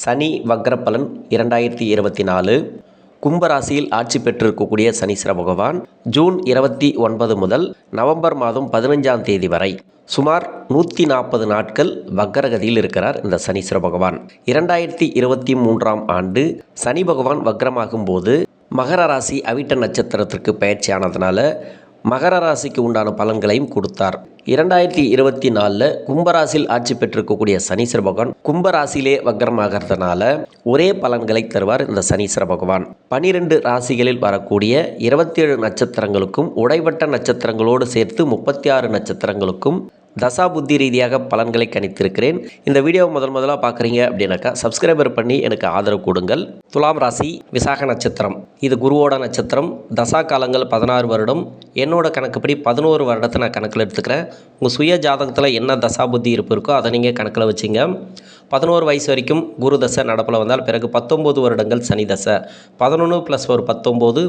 சனி வக்ரப்பலன் 2024 கும்பராசியில் ஆட்சி பெற்றிருக்கக்கூடிய சனீஸ்வர பகவான் ஜூன் 29 முதல் நவம்பர் மாதம் 15ஆம் தேதி வரை சுமார் 140 நாட்கள் வக்ரகதியில் இருக்கிறார். இந்த சனீஸ்வர பகவான் 2023ஆம் ஆண்டு சனி பகவான் வக்ரமாகும் போது மகர ராசி அவிட்ட நட்சத்திரத்திற்கு பயிற்சியானதுனால மகர ராசிக்கு உண்டான பலன்களையும் கொடுத்தார். 2024 கும்பராசியில் ஆட்சி பெற்றிருக்கக்கூடிய சனீஸ்வர பகவான் கும்பராசியிலே வக்ரமாகிறதுனால ஒரே பலன்களை தருவார். இந்த சனீஸ்வர பகவான் 12 ராசிகளில் வரக்கூடிய 27 நட்சத்திரங்களுக்கும் உடைவட்ட நட்சத்திரங்களோடு சேர்த்து 36 நட்சத்திரங்களுக்கும் தசா புத்தி ரீதியாக பலன்களை கணித்திருக்கிறேன். இந்த வீடியோவை முதலாக பார்க்குறீங்க அப்படின்னாக்கா சப்ஸ்கிரைபர் பண்ணி எனக்கு ஆதரவு கொடுங்கள். துலாம் ராசி விசாக நட்சத்திரம், இது குருவோட நட்சத்திரம். தசா காலங்கள் 16 வருடம். என்னோட கணக்குப்படி 11 வருடத்தை நான் கணக்கில் எடுத்துக்கிறேன். உங்கள் சுய ஜாதகத்தில் என்ன தசா புத்தி இருப்பு இருக்கோ அதை நீங்கள் கணக்கில் வச்சுங்க. 11 வயசு வரைக்கும் குரு தசை நடப்பில் வந்தால் பிறகு 19 வருடங்கள் சனி தசை. 11 + 1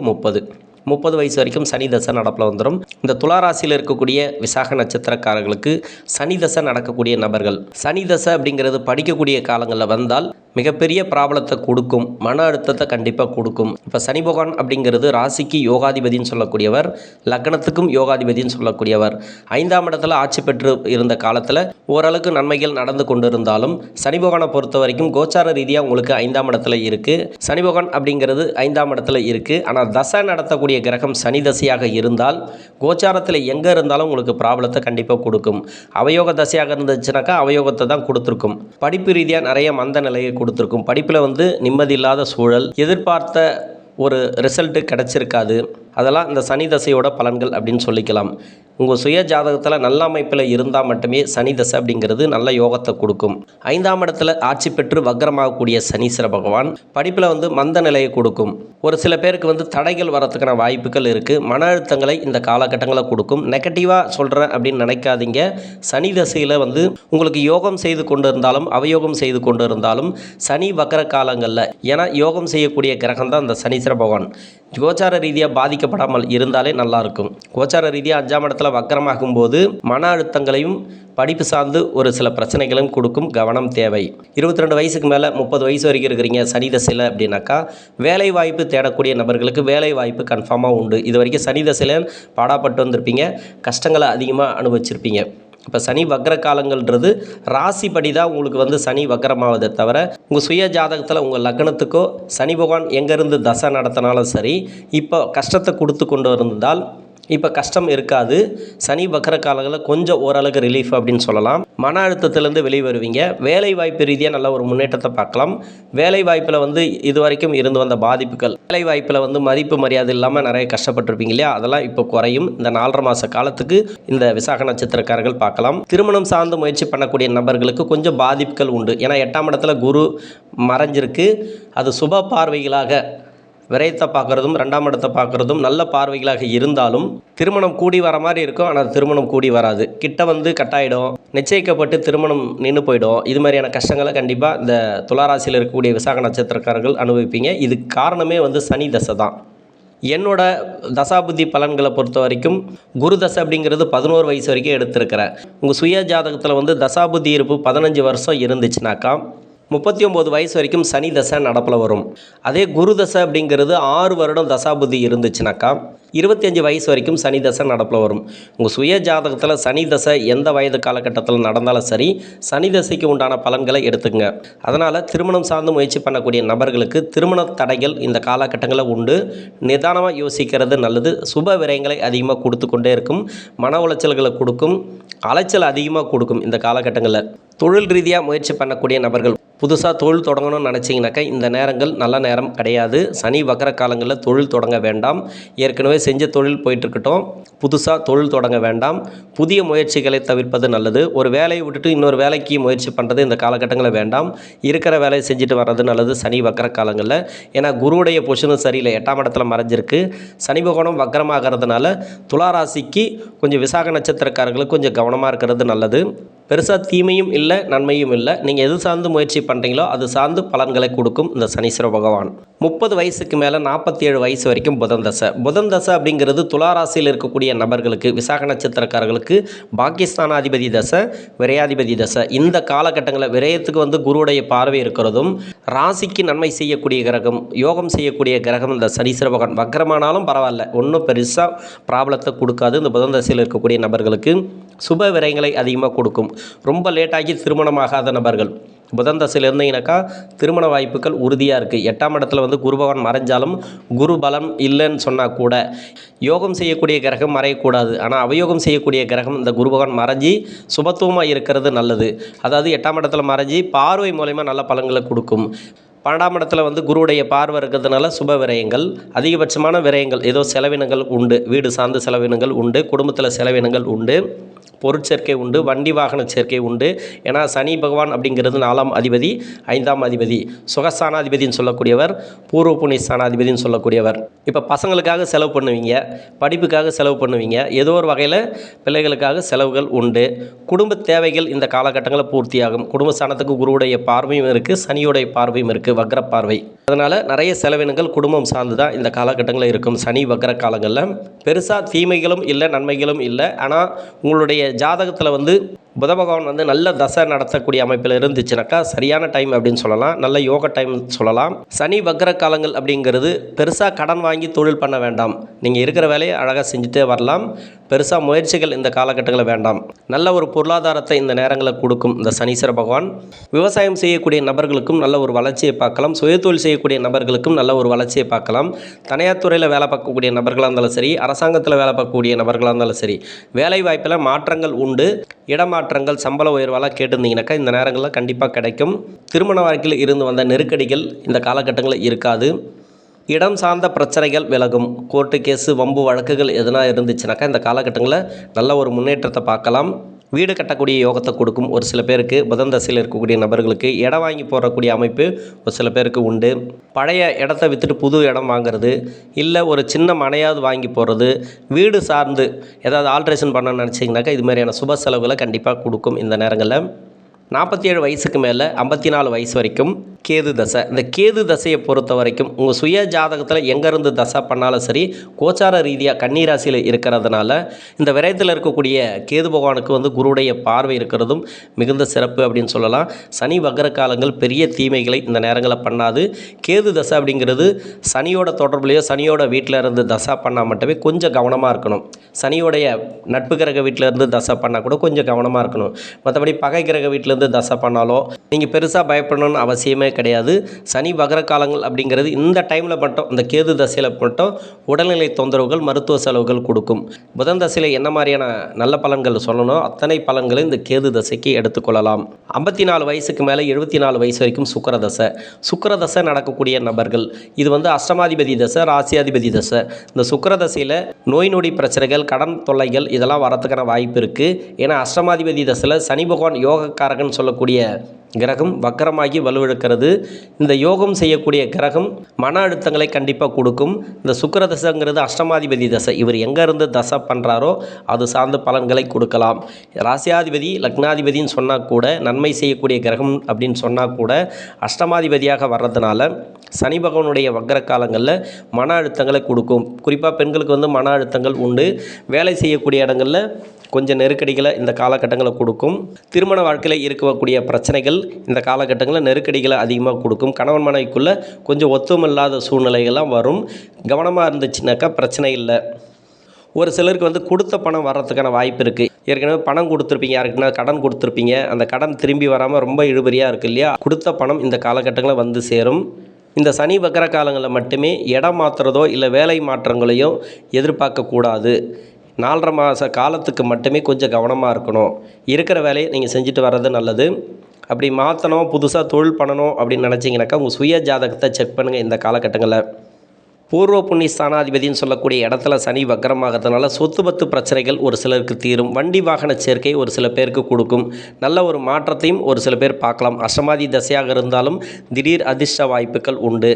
19 30 வயசு வரைக்கும் சனி தசை நடப்பில் வந்துடும். இந்த துளாராசியில் இருக்கக்கூடிய விசாக நட்சத்திரக்காரர்களுக்கு சனி தசை நடக்கக்கூடிய நபர்கள் சனி தசை அப்படிங்கிறது படிக்கக்கூடிய காலங்களில் வந்தால் மிகப்பெரிய ப்ராப்ளத்தை கொடுக்கும், மன அழுத்தத்தை கண்டிப்பாக கொடுக்கும். இப்போ சனி பகவான் அப்படிங்கிறது ராசிக்கு யோகாதிபதினு சொல்லக்கூடியவர், லக்னத்துக்கும் யோகாதிபதினு சொல்லக்கூடியவர். 5ஆம் இடத்துல ஆட்சி பெற்று இருந்த காலத்தில் ஓரளவுக்கு நன்மைகள் நடந்து கொண்டு இருந்தாலும் சனி பகவானை பொறுத்த வரைக்கும் கோச்சார ரீதியாக உங்களுக்கு 5ஆம் இடத்துல இருக்குது. சனி பகவான் அப்படிங்கிறது 5ஆம் இடத்துல இருக்குது. ஆனால் தசை நடத்தக்கூடிய கிரகம் சனி தசையாக இருந்தால் கோச்சாரத்தில் எங்கே இருந்தாலும் உங்களுக்கு ப்ராப்ளத்தை கண்டிப்பாக கொடுக்கும். அவயோக தசையாக இருந்துச்சுனாக்கா அவயோகத்தை தான் கொடுத்துருக்கும். படிப்பு ரீதியாக நிறைய மந்த நிலையை கொடுத்துருக்கும். படிப்பில் நிம்மதி இல்லாத சூழல், எதிர்பார்த்த ஒரு ரிசல்ட்டு கிடச்சிருக்காது. அதெல்லாம் இந்த சனி தசையோட பலன்கள் அப்படின்னு சொல்லிக்கலாம். உங்கள் சுய ஜாதகத்தில் நல்ல அமைப்பில் இருந்தால் மட்டுமே சனி தசை அப்படிங்கிறது நல்ல யோகத்தை கொடுக்கும். 5ஆம் இடத்துல ஆட்சி பெற்று வக்ரமாகக்கூடிய சனீஸ்வர பகவான் படிப்பில் மந்த நிலையை கொடுக்கும். ஒரு சில பேருக்கு தடைகள் வரத்துக்கான வாய்ப்புகள் இருக்குது. மன அழுத்தங்களை இந்த காலகட்டங்களில் கொடுக்கும். நெகட்டிவாக சொல்கிறேன் அப்படின்னு நினைக்காதீங்க. சனி தசையில் உங்களுக்கு யோகம் செய்து கொண்டு இருந்தாலும் அவயோகம் செய்து கொண்டு இருந்தாலும் சனி வக்ர காலங்களில், ஏன்னா யோகம் செய்யக்கூடிய கிரகம் தான் இந்த சனீஸ்வர பகவான். கோச்சார ரீதியாக பாதிக்கப்படாமல் இருந்தாலே நல்லாயிருக்கும். கோச்சார ரீதியாக 5ஆம் இடத்துல வக்ரமாகும் போது மன அழுத்தங்களையும் படிப்பு சார்ந்து ஒரு சில பிரச்சனைகளும் கொடுக்கும். கவனம் தேவை. 22 வயசுக்கு மேலே 30 வயசு வரைக்கும் இருக்கிறீங்க சனி தசையில் அப்படின்னாக்கா வேலை வாய்ப்பு தேடக்கூடிய நபர்களுக்கு வேலை வாய்ப்பு கன்ஃபார்மாக உண்டு. இது வரைக்கும் சனி தசையில் பாடாப்பட்டு வந்திருப்பீங்க, கஷ்டங்களை அதிகமாக அனுபவிச்சிருப்பீங்க. இப்போ சனி வக்ர காலங்கள்ன்றது ராசிப்படி தான் உங்களுக்கு சனி வக்ரமாவதை தவிர உங்கள் சுய ஜாதகத்தில் உங்கள் லக்னத்துக்கோ சனி பகவான் எங்கேருந்து தசை நடத்தினாலும் சரி, இப்போ கஷ்டத்தை கொடுத்து கொண்டு இருந்தால் இப்போ கஷ்டம் இருக்காது. சனி வக்ர காலங்களில் கொஞ்சம் ஓரளவுக்கு ரிலீஃப் அப்படின்னு சொல்லலாம். மன அழுத்தத்திலேருந்து வெளியே வருவீங்க. வேலை வாய்ப்பு ரீதியாக நல்ல ஒரு முன்னேற்றத்தை பார்க்கலாம். வேலை வாய்ப்பில் இது வரைக்கும் இருந்து வந்த பாதிப்புகள், வேலை வாய்ப்பில் மதிப்பு மரியாதை இல்லாமல் நிறைய கஷ்டப்பட்டுருப்பீங்க இல்லையா, அதெல்லாம் இப்போ குறையும். இந்த 4.5 மாத காலத்துக்கு இந்த விசாக நட்சத்திரக்காரர்கள் பார்க்கலாம். திருமணம் சார்ந்து முயற்சி பண்ணக்கூடிய நபர்களுக்கு கொஞ்சம் பாதிப்புகள் உண்டு. ஏன்னா 8ஆம் இடத்துல குரு மறைஞ்சிருக்கு. அது சுப பார்வைகளாக விரயத்தை பார்க்குறதும் 2ஆம் இடத்தை பார்க்குறதும் நல்ல பார்வைகளாக இருந்தாலும் திருமணம் கூடி வர மாதிரி இருக்கும். ஆனால் திருமணம் கூடி வராது. கிட்ட கட்டாயிடும், நிச்சயிக்கப்பட்டு திருமணம் நின்று போயிடும். இது மாதிரியான கஷ்டங்களை கண்டிப்பாக இந்த துளாராசியில் இருக்கக்கூடிய விசாக நட்சத்திரக்காரர்கள் அனுபவிப்பீங்க. இதுக்கு காரணமே சனி தசை தான். என்னோட தசாபுத்தி பலன்களை பொறுத்த வரைக்கும் குரு தசை அப்படிங்கிறது 11 வயசு வரைக்கும் எடுத்திருக்கிறேன். உங்கள் சுய ஜாதகத்தில் தசாபுத்தி இருப்பு 15 வருஷம் இருந்துச்சுனாக்கா 39 வயசு வரைக்கும் சனி தசை நடப்பில் வரும். அதே குரு தசை அப்படிங்கிறது 6 வருடம் தசாபுத்தி இருந்துச்சுனாக்கா 25 வயசு வரைக்கும் சனி தசை நடப்பில் வரும். உங்கள் சுய ஜாதகத்தில் சனி தசை எந்த வயது காலகட்டத்தில் நடந்தாலும் சரி, சனி தசைக்கு உண்டான பலன்களை எடுத்துங்க. அதனால் திருமணம் சார்ந்து முயற்சி பண்ணக்கூடிய நபர்களுக்கு திருமண தடைகள் இந்த காலகட்டங்களில் உண்டு. நிதானமாக யோசிக்கிறது நல்லது. சுப விரயங்களை அதிகமாக கொடுத்து கொண்டே இருக்கும். மன உளைச்சல்களை கொடுக்கும், அலைச்சல் அதிகமாக கொடுக்கும். இந்த காலகட்டங்களில் தொழில் ரீதியாக முயற்சி பண்ணக்கூடிய நபர்கள் புதுசாக தொழில் தொடங்கணும்னு நினச்சிங்கனாக்கா இந்த நேரங்கள் நல்ல நேரம் கிடையாது. சனி வக்ர காலங்களில் தொழில் தொடங்க வேண்டாம். ஏற்கனவே செஞ்ச தொழில் போயிட்டுருக்கட்டும். புதுசாக தொழில் தொடங்க வேண்டாம். புதிய முயற்சிகளை தவிர்ப்பது நல்லது. ஒரு வேலையை விட்டுட்டு இன்னொரு வேலைக்கு முயற்சி பண்ணுறது இந்த காலகட்டங்களில் வேண்டாம். இருக்கிற வேலையை செஞ்சுட்டு வர்றது நல்லது சனி வக்ர காலங்களில். ஏன்னா குருவுடைய பொசிஷனும் சரியில்லை, 8ஆம் இடத்துல மறைஞ்சிருக்கு. சனி பகவானும் வக்ரமாகிறதுனால துளாராசிக்கு கொஞ்சம் விசாக நட்சத்திரக்காரர்களுக்கு கொஞ்சம் கவனமாக இருக்கிறது நல்லது. பெருசாக தீமையும் இல்லை, நன்மையும் இல்லை. நீங்கள் எது சார்ந்து முயற்சி பண்ணுறீங்களோ அது சார்ந்து பலன்களை கொடுக்கும் இந்த சனீஸ்வர பகவான். 30 வயசுக்கு மேலே 47 வயசு வரைக்கும் புதன் தசை. புதன் தசை அப்படிங்கிறது துலா ராசியில் இருக்கக்கூடிய நபர்களுக்கு, விசாக நட்சத்திரக்காரர்களுக்கு பாகிஸ்தானாதிபதி தசை, விரையாதிபதி தசை. இந்த காலகட்டங்களில் விரயத்துக்கு வந்து குருவுடைய பார்வை இருக்கிறதும், ராசிக்கு நன்மை செய்யக்கூடிய கிரகம், யோகம் செய்யக்கூடிய கிரகம் இந்த சனீஸ்வர பகவான். வக்ரமானாலும் பரவாயில்ல, ஒன்றும் பெருசாக ப்ராப்ளத்தை கொடுக்காது. இந்த புதன் தசையில் இருக்கக்கூடிய நபர்களுக்கு சுப விரயங்களை அதிகமாக கொடுக்கும். ரொம்ப லேட்டாகி திருமணமாகாத நபர்கள் புதன் தசையில் இருந்தீங்கன்னாக்கா திருமண வாய்ப்புகள் உறுதியாக இருக்குது. 8ஆம் இடத்துல வந்து குரு பகவான் மறைஞ்சாலும், குரு பலம் இல்லைன்னு சொன்னால் கூட, யோகம் செய்யக்கூடிய கிரகம் மறையக்கூடாது. ஆனால் அவயோகம் செய்யக்கூடிய கிரகம் இந்த குரு பகவான் மறைஞ்சி சுபத்துவமாக இருக்கிறது நல்லது. அதாவது 8ஆம் இடத்துல மறைஞ்சி பார்வை மூலயமா நல்ல பலன்களை கொடுக்கும். 12ஆம் இடத்துல வந்து குருவுடைய பார்வை இருக்கிறதுனால சுப விரயங்கள், அதிகபட்சமான விரயங்கள், ஏதோ செலவினங்கள் உண்டு, வீடு சார்ந்த செலவினங்கள் உண்டு, குடும்பத்தில் செலவினங்கள் உண்டு, பொருட்சேர்க்கை உண்டு, வண்டி வாகன சேர்க்கை உண்டு. ஏன்னா சனி பகவான் அப்படிங்கிறது 4ஆம் அதிபதி, 5ஆம் அதிபதி, சுகஸ்தானாதிபதினு சொல்லக்கூடியவர், பூர்வ புண்ணிய ஸ்தானாதிபதினு சொல்லக்கூடியவர். இப்போ பசங்களுக்காக செலவு பண்ணுவீங்க, படிப்புக்காக செலவு பண்ணுவீங்க, ஏதோ ஒரு வகையில் பிள்ளைகளுக்காக செலவுகள் உண்டு. குடும்ப தேவைகள் இந்த காலகட்டங்களில் பூர்த்தியாகும். குடும்ப ஸ்தானத்துக்கு குருவுடைய பார்வையும் இருக்குது, சனியுடைய பார்வையும் இருக்குது, வக்ர பார்வை. அதனால் நிறைய செலவினங்கள் குடும்பம் சார்ந்து தான் இந்த காலகட்டங்களில் இருக்கும். சனி வக்ர காலங்களில் பெருசாக தீமைகளும் இல்லை, நன்மைகளும் இல்லை. ஆனால் உங்களுடைய ஜாதகத்தில் வந்து புத பகவான் வந்து நல்ல தசை நடத்தக்கூடிய அமைப்பில் இருந்துச்சுனாக்கா சரியான டைம் அப்படின்னு சொல்லலாம், நல்ல யோக டைம் சொல்லலாம். சனி வக்ர காலங்கள் அப்படிங்கிறது பெருசாக கடன் வாங்கி தொழில் பண்ண வேண்டாம். நீங்கள் இருக்கிற வேலையை அழகாக செஞ்சுட்டே வரலாம். பெருசாக முயற்சிகள் இந்த காலகட்டங்களில் வேண்டாம். நல்ல ஒரு பொருளாதாரத்தை இந்த நேரங்களில் கொடுக்கும் இந்த சனீஸ்வர பகவான். விவசாயம் செய்யக்கூடிய நபர்களுக்கும் நல்ல ஒரு வளர்ச்சியை பார்க்கலாம். சுயதொழில் செய்யக்கூடிய நபர்களுக்கும் நல்ல ஒரு வளர்ச்சியை பார்க்கலாம். தனியார் துறையில் வேலை பார்க்கக்கூடிய நபர்களாக இருந்தாலும் சரி, அரசாங்கத்தில் வேலை பார்க்கக்கூடிய நபர்களாக இருந்தாலும் சரி, வேலை வாய்ப்பில் மாற்றங்கள் உண்டு. இடமாற்றங்கள், சம்பள உயர்வாலாம் கேட்டிருந்தீங்கன்னாக்கா இந்த நேரங்களில் கண்டிப்பாக கிடைக்கும். திருமண வாழ்க்கையில் இருந்து வந்த நெருக்கடிகள் இந்த காலகட்டங்களில் இருக்காது. இடம் சார்ந்த பிரச்சனைகள் விலகும். கோர்ட்டு கேஸு, வம்பு வழக்குகள் எதுனா இருந்துச்சுனாக்கா இந்த காலகட்டங்களில் நல்ல ஒரு முன்னேற்றத்தை பார்க்கலாம். வீடு கட்டக்கூடிய யோகத்தை கொடுக்கும். ஒரு சில பேருக்கு புதன் தசையில் இருக்கக்கூடிய நபர்களுக்கு இடம் வாங்கி போடக்கூடிய அமைப்பு ஒரு சில பேருக்கு உண்டு. பழைய இடத்த விற்றுட்டு புது இடம் வாங்குறது, இல்லை ஒரு சின்ன மனையாவது வாங்கி போகிறது, வீடு சார்ந்து ஏதாவது ஆல்ட்ரேஷன் பண்ணணும்னு நினச்சிங்கனாக்கா இது மாதிரியான சுப செலவுகளை கண்டிப்பாக கொடுக்கும். இந்த நேரங்களில் 47 வயசுக்கு மேலே 54 வயசு வரைக்கும் கேது தசை. இந்த கேது தசையை பொறுத்த வரைக்கும் உங்கள் சுய ஜாதகத்தில் எங்கேருந்து தசை பண்ணாலும் சரி, கோச்சார ரீதியாக கன்னிராசியில் இருக்கிறதுனால இந்த விரயத்தில் இருக்கக்கூடிய கேது பகவானுக்கு வந்து குருவுடைய பார்வை இருக்கிறதும் மிகுந்த சிறப்பு அப்படின்னு சொல்லலாம். சனி வக்ர காலங்கள் பெரிய தீமைகளை இந்த நேரங்களில் பண்ணாது. கேது தசை அப்படிங்கிறது சனியோட தொடர்புலையோ சனியோட வீட்டில் இருந்து தசை பண்ணால் மட்டுமே கொஞ்சம் கவனமாக இருக்கணும். சனியோடைய நட்பு கிரக வீட்டில் இருந்து தசை பண்ணால் கூட கொஞ்சம் கவனமாக இருக்கணும். மற்றபடி பகை கிரக வீட்டில் தசை பண்ணாலோ நீங்கள் பெருசாக பயப்படணும்னு அவசியமே கிடையாது. சனி வக்ர காலங்கள் அப்படிங்கிறது இந்த டைமில் மட்டும், இந்த கேது தசையில் மட்டும் உடல்நிலை தொந்தரவுகள், மருத்துவ செலவுகள் கொடுக்கும். புதன் தசையில் என்ன மாதிரியான நல்ல பலன்கள் சொல்லணும் அத்தனை பலன்களை இந்த கேது தசைக்கு எடுத்துக்கொள்ளலாம். 54 வயசுக்கு மேலே 74 வயசு வரைக்கும் சுக்கிர தசை. சுக்கிர தசை நடக்கக்கூடிய நபர்கள் இது வந்து அஷ்டமாதிபதி தசை, ராசியாதிபதி தசை. இந்த சுக்கிர தசையில் நோய் நொடி பிரச்சனைகள், கடன் தொல்லைகள் இதெல்லாம் வரத்துக்கான வாய்ப்பு இருக்குது. ஏன்னா அஷ்டமாதிபதி தசையில் சனி பகவான் யோகக்காரகன் சொல்லக்கூடிய கிரகம் வக்கரமாகி வலுவிழக்கிறது. இந்த யோகம் செய்யக்கூடிய கிரகம் மன அழுத்தங்களை கண்டிப்பாக கொடுக்கும். இந்த சுக்கிர தசைங்கிறது அஷ்டமாதிபதி தசை. இவர் எங்கேருந்து தசை பண்ணுறாரோ அது சார்ந்த பலன்களை கொடுக்கலாம். ராசியாதிபதி, லக்னாதிபதினு சொன்னால் கூட, நன்மை செய்யக்கூடிய கிரகம் அப்படின்னு சொன்னால் கூட, அஷ்டமாதிபதியாக வர்றதுனால சனி பகவானுடைய வக்ர காலங்களில் மன அழுத்தங்களை கொடுக்கும். குறிப்பாக பெண்களுக்கு வந்து மன அழுத்தங்கள் உண்டு. வேலை செய்யக்கூடிய இடங்களில் கொஞ்சம் நெருக்கடிகளை இந்த காலகட்டங்களில் கொடுக்கும். திருமண வாழ்க்கையில் இருக்கக்கூடிய பிரச்சனைகள் இந்த காலகட்டங்களில் நெருக்கடிகளை அதிகமாக கொடுக்கும். கணவன் மனைவிக்குள்ளே கொஞ்சம் ஒத்துமில்லாத சூழ்நிலைகள்லாம் வரும். கவனமாக இருந்துச்சுனாக்கா பிரச்சனை இல்லை. ஒரு சிலருக்கு வந்து கொடுத்த பணம் வர்றதுக்கான வாய்ப்பு இருக்குது. ஏற்கனவே பணம் கொடுத்துருப்பீங்க, யாருக்குன்னா கடன் கொடுத்துருப்பீங்க, அந்த கடன் திரும்பி வராமல் ரொம்ப இழுபறியாக இருக்குது இல்லையா? கொடுத்த பணம் இந்த காலகட்டங்களில் வந்து சேரும். இந்த சனி வக்ர காலங்களில் மட்டுமே இடம் மாற்றுறதோ இல்லை வேலை மாற்றங்களையோ எதிர்பார்க்கக்கூடாது. 4.5 மாத காலத்துக்கு மட்டுமே கொஞ்சம் கவனமாக இருக்கணும். இருக்கிற வேலையை நீங்கள் செஞ்சுட்டு வர்றது நல்லது. அப்படி மாற்றணும், புதுசாக தொழில் பண்ணணும் அப்படின்னு நினச்சிங்கனாக்கா உங்கள் சுய ஜாதகத்தை செக் பண்ணுங்கள். இந்த காலகட்டங்களில் பூர்வ புண்ணிய ஸ்தானாதிபதினு சொல்லக்கூடிய இடத்துல சனி வக்கரமாகிறதுனால சொத்து பத்து பிரச்சனைகள் ஒரு சிலருக்கு தீரும். வண்டி வாகன சேர்க்கை ஒரு சில பேருக்கு கொடுக்கும். நல்ல ஒரு மாற்றத்தையும் ஒரு சில பேர் பார்க்கலாம். அஷ்டமாதி தசையாக இருந்தாலும் திடீர் அதிர்ஷ்ட வாய்ப்புகள் உண்டு.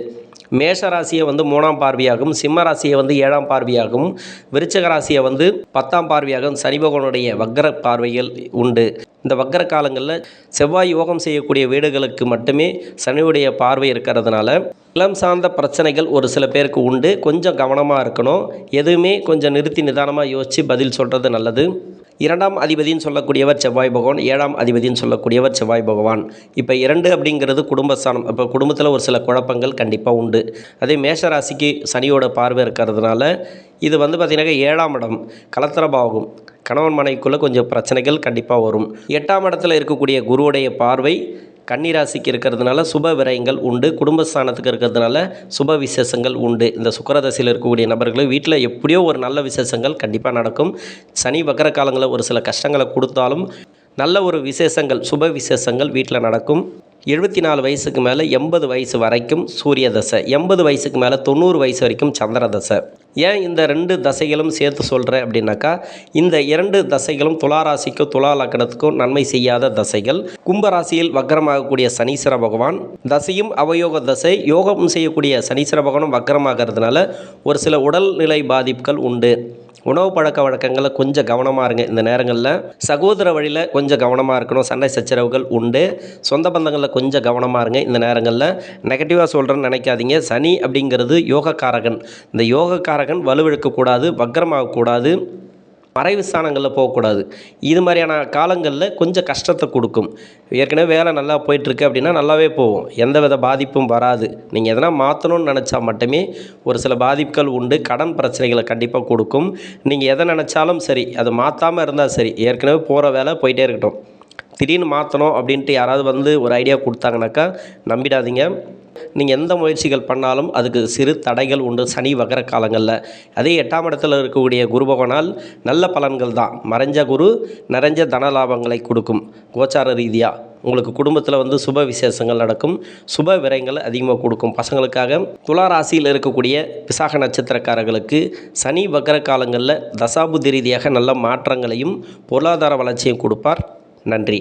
மேஷ ராசியை வந்து 3ஆம் பார்வையாகவும், சிம்ம ராசியை வந்து 7ஆம் பார்வையாகவும், விருச்சிக ராசியை வந்து 10ஆம் பார்வையாகவும் சனி பகவானுடைய வக்ர பார்வைகள் உண்டு. இந்த வக்ர காலங்களில் செவ்வாய் யோகம் செய்யக்கூடிய வீடுகளுக்கு மட்டுமே சனியுடைய பார்வை இருக்கிறதுனால இளம் சார்ந்த பிரச்சனைகள் ஒரு சில பேருக்கு உண்டு. கொஞ்சம் கவனமாக இருக்கணும். எதுவுமே கொஞ்சம் நிறுத்தி நிதானமாக யோசித்து பதில் சொல்கிறது நல்லது. 2ஆம் அதிபதின்னு சொல்லக்கூடியவர் செவ்வாய் பகவான், 7ஆம் அதிபதின்னு சொல்லக்கூடியவர் செவ்வாய் பகவான். இப்போ 2 அப்படிங்கிறது குடும்பஸ்தானம். இப்போ குடும்பத்தில் ஒரு சில குழப்பங்கள் கண்டிப்பாக உண்டு. அதே மேஷ ராசிக்கு சனியோட பார்வை இருக்கிறதுனால இது வந்து பார்த்திங்கனாக்கா 7ஆம் இடம் கலத்திர பாவகம். கணவன் மனைவிக்குள்ளே கொஞ்சம் பிரச்சனைகள் கண்டிப்பாக வரும். 8ஆம் இடத்துல இருக்கக்கூடிய குருவுடைய பார்வை கன்னிராசிக்கு இருக்கிறதுனால சுப விரயங்கள் உண்டு. குடும்பஸ்தானத்துக்கு இருக்கிறதுனால சுப விசேஷங்கள் உண்டு. இந்த சுக்கிரதசையில் இருக்கக்கூடிய நபர்கள் வீட்டில் எப்படியோ ஒரு நல்ல விசேஷங்கள் கண்டிப்பாக நடக்கும். சனி வக்கர காலங்களில் ஒரு சில கஷ்டங்களை கொடுத்தாலும் நல்ல ஒரு விசேஷங்கள் சுப விசேஷங்கள் வீட்டில் நடக்கும். 74 வயசுக்கு மேலே 80 வயசு வரைக்கும் சூரிய தசை, 80 வயசுக்கு மேலே 90 வயசு வரைக்கும் சந்திர தசை. ஏன் இந்த 2 தசைகளும் சேர்த்து சொல்கிறேன் அப்படின்னாக்கா, இந்த 2 தசைகளும் துளாராசிக்கும் துலா லக்னத்துக்கும் நன்மை செய்யாத தசைகள். கும்பராசியில் வக்கரமாகக்கூடிய சனீஸ்வர பகவான் தசையும் அவயோக தசை, யோகம் செய்யக்கூடிய சனீஸ்வர பகவானும் வக்கரமாகிறதுனால ஒரு சில உடல்நிலை பாதிப்புகள் உண்டு. உணவு பழக்க வழக்கங்களை கொஞ்சம் கவனமாக இருங்க. இந்த நேரங்களில் சகோதர வழியில் கொஞ்சம் கவனமாக இருக்கணும். சண்டை சச்சரவுகள் உண்டு. சொந்த பந்தங்களில் கொஞ்சம் கவனமாக இருங்க. இந்த நேரங்களில் நெகட்டிவாக சொல்கிறேன்னு நினைக்காதீங்க. சனி அப்படிங்கிறது யோகக்காரகன். இந்த யோகக்காரகன் வலுவிழக்கக்கூடாது, வக்கரமாகக்கூடாது, மறைவு ஸ்தானங்களில் போகக்கூடாது. இது மாதிரியான காலங்களில் கொஞ்சம் கஷ்டத்தை கொடுக்கும். ஏற்கனவே வேலை நல்லா போயிட்டுருக்கு அப்படின்னா நல்லாவே போகும், எந்த வித பாதிப்பும் வராது. நீங்கள் எதனா மாற்றணும்னு நினச்சா மட்டுமே ஒரு சில பாதிப்புகள் உண்டு. கடன் பிரச்சனைகளை கண்டிப்பாக கொடுக்கும். நீங்கள் எதை நினச்சாலும் சரி, அது மாற்றாமல் இருந்தால் சரி, ஏற்கனவே போகிற வேலை போயிட்டே இருக்கட்டும். திடீர்னு மாற்றணும் அப்படின்ட்டு யாராவது வந்து ஒரு ஐடியா கொடுத்தாங்கனாக்கா நம்பிடாதீங்க. நீங்கள் எந்த முயற்சிகள் பண்ணாலும் அதுக்கு சிறு தடைகள் உண்டு சனி வக்கர காலங்களில். அதே 8ஆம் இடத்துல இருக்கக்கூடிய குரு பகவானால் நல்ல பலன்கள் தான். மறைஞ்ச குரு நிறைஞ்ச தன லாபங்களை கொடுக்கும். கோச்சார ரீதியாக உங்களுக்கு குடும்பத்தில் வந்து சுப விசேஷங்கள் நடக்கும். சுப விரயங்கள் அதிகமாக கொடுக்கும். பசங்களுக்காக துலா ராசியில் இருக்கக்கூடிய விசாக நட்சத்திரக்காரர்களுக்கு சனி வக்கர காலங்களில் தசாபுத்தி ரீதியாக நல்ல மாற்றங்களையும் பொருளாதார வளர்ச்சியும் கொடுப்பார். நன்றி.